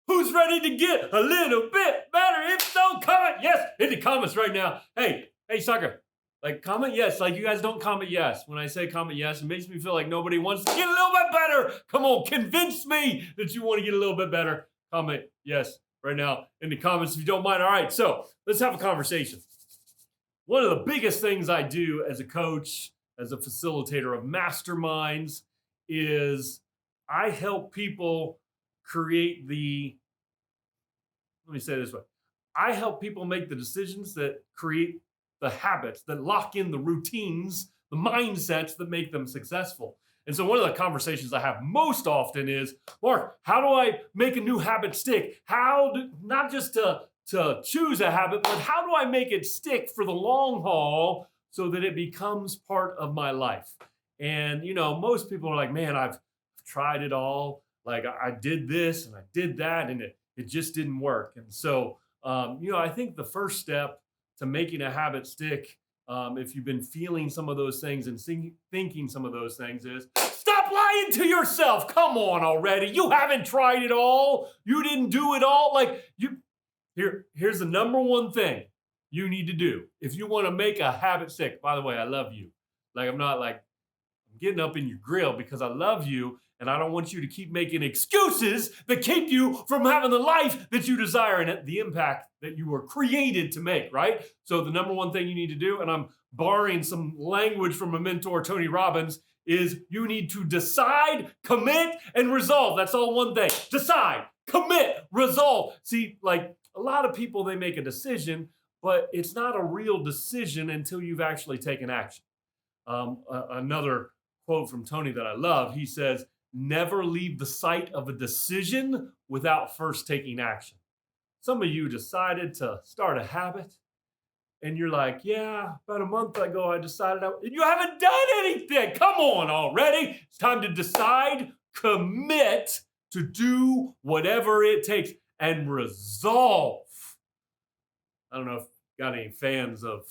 Who's ready to get a little bit better? If so, comment yes in the comments right now. Hey, sucker. Like, comment yes. Like, you guys don't comment yes. When I say comment yes, it makes me feel like nobody wants to get a little bit better. Come on, convince me that you want to get a little bit better. Comment yes right now in the comments if you don't mind. All right, so let's have a conversation. One of the biggest things I do as a coach, as a facilitator of masterminds, is I help people create let me say it this way. I help people make the decisions that create the habits, that lock in the routines, the mindsets that make them successful. And so one of the conversations I have most often is, Mark, how do I make a new habit stick? Not just to choose a habit, but how do I make it stick for the long haul so that it becomes part of my life? And, most people are like, man, I've tried it all. Like I did this and I did that and it just didn't work. And so, I think the first step to making a habit stick, if you've been feeling some of those things and thinking some of those things, is stop lying to yourself. Come on already. You haven't tried it all. You didn't do it all. Here's the number one thing you need to do if you want to make a habit stick. By the way, I love you. Like, I'm not like getting up in your grill because I love you and I don't want you to keep making excuses that keep you from having the life that you desire and the impact that you were created to make, right? So the number one thing you need to do, and I'm borrowing some language from a mentor, Tony Robbins, is you need to decide, commit, and resolve. That's all one thing. Decide, commit, resolve. See, like a lot of people, they make a decision, but it's not a real decision until you've actually taken action. Another quote from Tony that I love, he says, never leave the site of a decision without first taking action. Some of you decided to start a habit and you're like, yeah, about a month ago, I decided, you haven't done anything. Come on already. It's time to decide, commit to do whatever it takes and resolve. I don't know if you got any fans of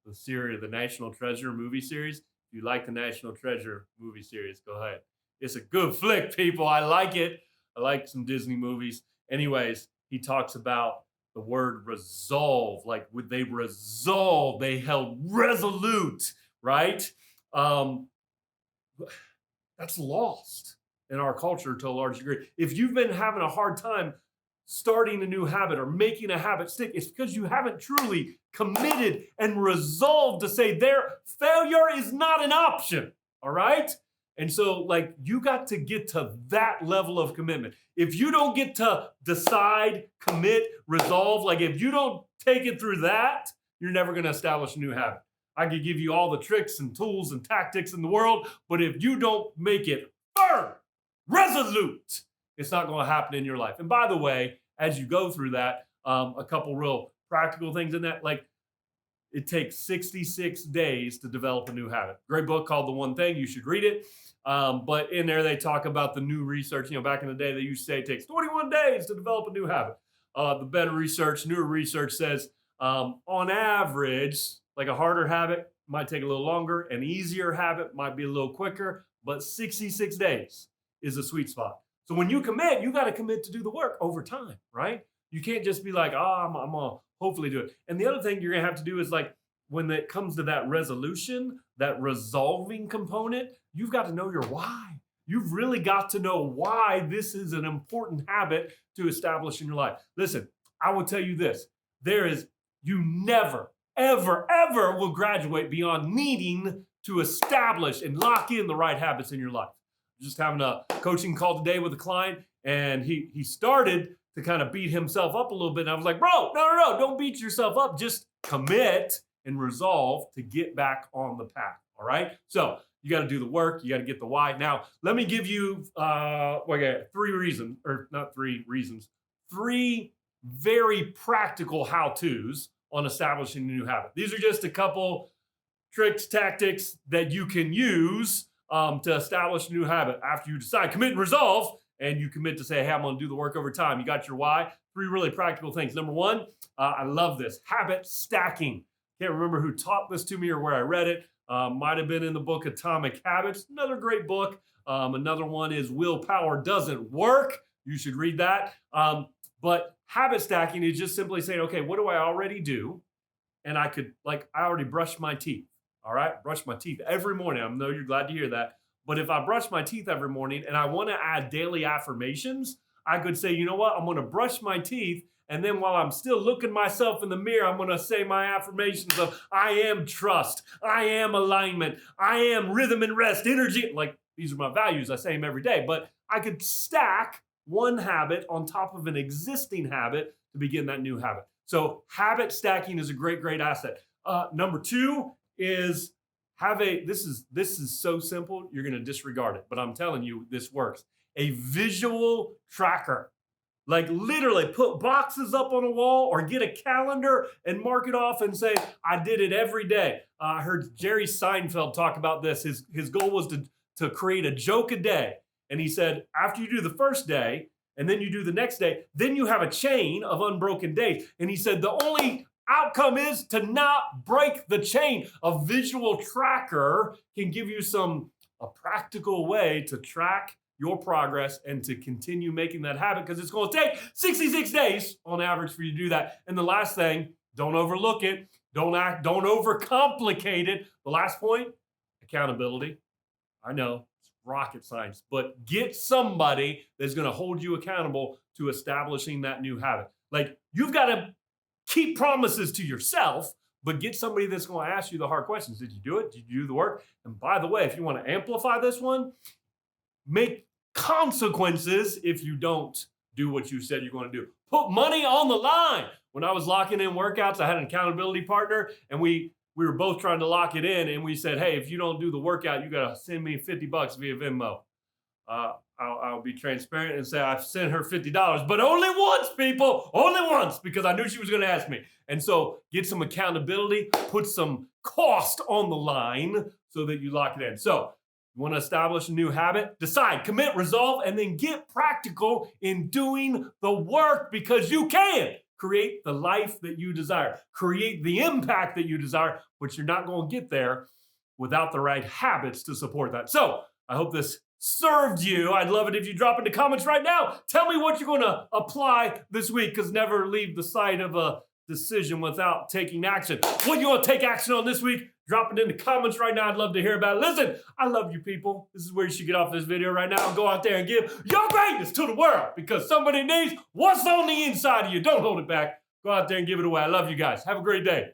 the series, the National Treasure movie series. If you like the National Treasure movie series, go ahead. It's a good flick, people. I like it. I like some Disney movies. Anyways, he talks about the word resolve. Like, would they resolve? They held resolute, right? That's lost in our culture to a large degree. If you've been having a hard time starting a new habit or making a habit stick, it's because you haven't truly committed and resolved to say failure is not an option, all right? And so, like, you got to get to that level of commitment. If you don't get to decide, commit, resolve, like if you don't take it through that, you're never going to establish a new habit. I could give you all the tricks and tools and tactics in the world, but if you don't make it firm, resolute, it's not going to happen in your life. And by the way, as you go through that, a couple real practical things in that, like it takes 66 days to develop a new habit. Great book called The One Thing. You should read it. But in there, they talk about the new research. Back in the day, they used to say it takes 21 days to develop a new habit. The better research, newer research says on average, like a harder habit might take a little longer. An easier habit might be a little quicker, but 66 days is a sweet spot. So when you commit, you got to commit to do the work over time, right? You can't just be like, I'm going to hopefully do it. And the other thing you're going to have to do is like, when it comes to that resolution, that resolving component, you've got to know your why. You've really got to know why this is an important habit to establish in your life. Listen, I will tell you this. You never, ever, ever will graduate beyond needing to establish and lock in the right habits in your life. Just having a coaching call today with a client, and he started to kind of beat himself up a little bit. And I was like, bro, no, don't beat yourself up. Just commit and resolve to get back on the path. All right. So you got to do the work. You got to get the why. Now, let me give you three very practical how-tos on establishing a new habit. These are just a couple tricks, tactics that you can use to establish a new habit after you decide, commit and resolve, and you commit to say, hey, I'm going to do the work over time. You got your why. Three really practical things. Number one, I love this, habit stacking. Can't remember who taught this to me or where I read it. Might have been in the book Atomic Habits. Another great book. Another one is Willpower Doesn't Work. You should read that. But habit stacking is just simply saying, okay, what do I already do? And I could, like, I already brush my teeth. All right, brush my teeth every morning. I know you're glad to hear that. But if I brush my teeth every morning and I want to add daily affirmations, I could say, you know what? I'm going to brush my teeth. And then while I'm still looking myself in the mirror, I'm going to say my affirmations of I am trust, I am alignment, I am rhythm and rest, energy. Like, these are my values. I say them every day. But I could stack one habit on top of an existing habit to begin that new habit. So habit stacking is a great, great asset. Number two is this is so simple, you're going to disregard it, but I'm telling you, this works. A visual tracker. Like, literally put boxes up on a wall or get a calendar and mark it off and say, I did it every day. I heard Jerry Seinfeld talk about this. His goal was to create a joke a day. And he said, after you do the first day and then you do the next day, then you have a chain of unbroken days. And he said, the only outcome is to not break the chain. A visual tracker can give you a practical way to track your progress and to continue making that habit, because it's going to take 66 days on average for you to do that. And the last thing, don't overlook it. Don't overcomplicate it. The last point, accountability. I know it's rocket science, but get somebody that's going to hold you accountable to establishing that new habit. Like, you've got to keep promises to yourself, but get somebody that's going to ask you the hard questions. Did you do it? Did you do the work? And by the way, if you want to amplify this one, make consequences if you don't do what you said you're going to do. Put money on the line. When I was locking in workouts, I had an accountability partner, and we were both trying to lock it in, and we said, hey, if you don't do the workout, you got to send me $50 via Venmo. I'll be transparent and say I've sent her $50, but only once, people, only once, because I knew she was going to ask me. And so get some accountability, put some cost on the line so that you lock it in. So you want to establish a new habit? Decide, commit, resolve, and then get practical in doing the work, because you can create the life that you desire, create the impact that you desire, but you're not going to get there without the right habits to support that. So I hope this served you. I'd love it if you drop in the comments right now. Tell me what you're going to apply this week, because never leave the site of a decision without taking action. What you want to take action on this week? Drop it in the comments right now. I'd love to hear about it. Listen, I love you people. This is where you should get off this video right now and go out there and give your greatness to the world, because somebody needs what's on the inside of you. Don't hold it back. Go out there and give it away. I love you guys. Have a great day.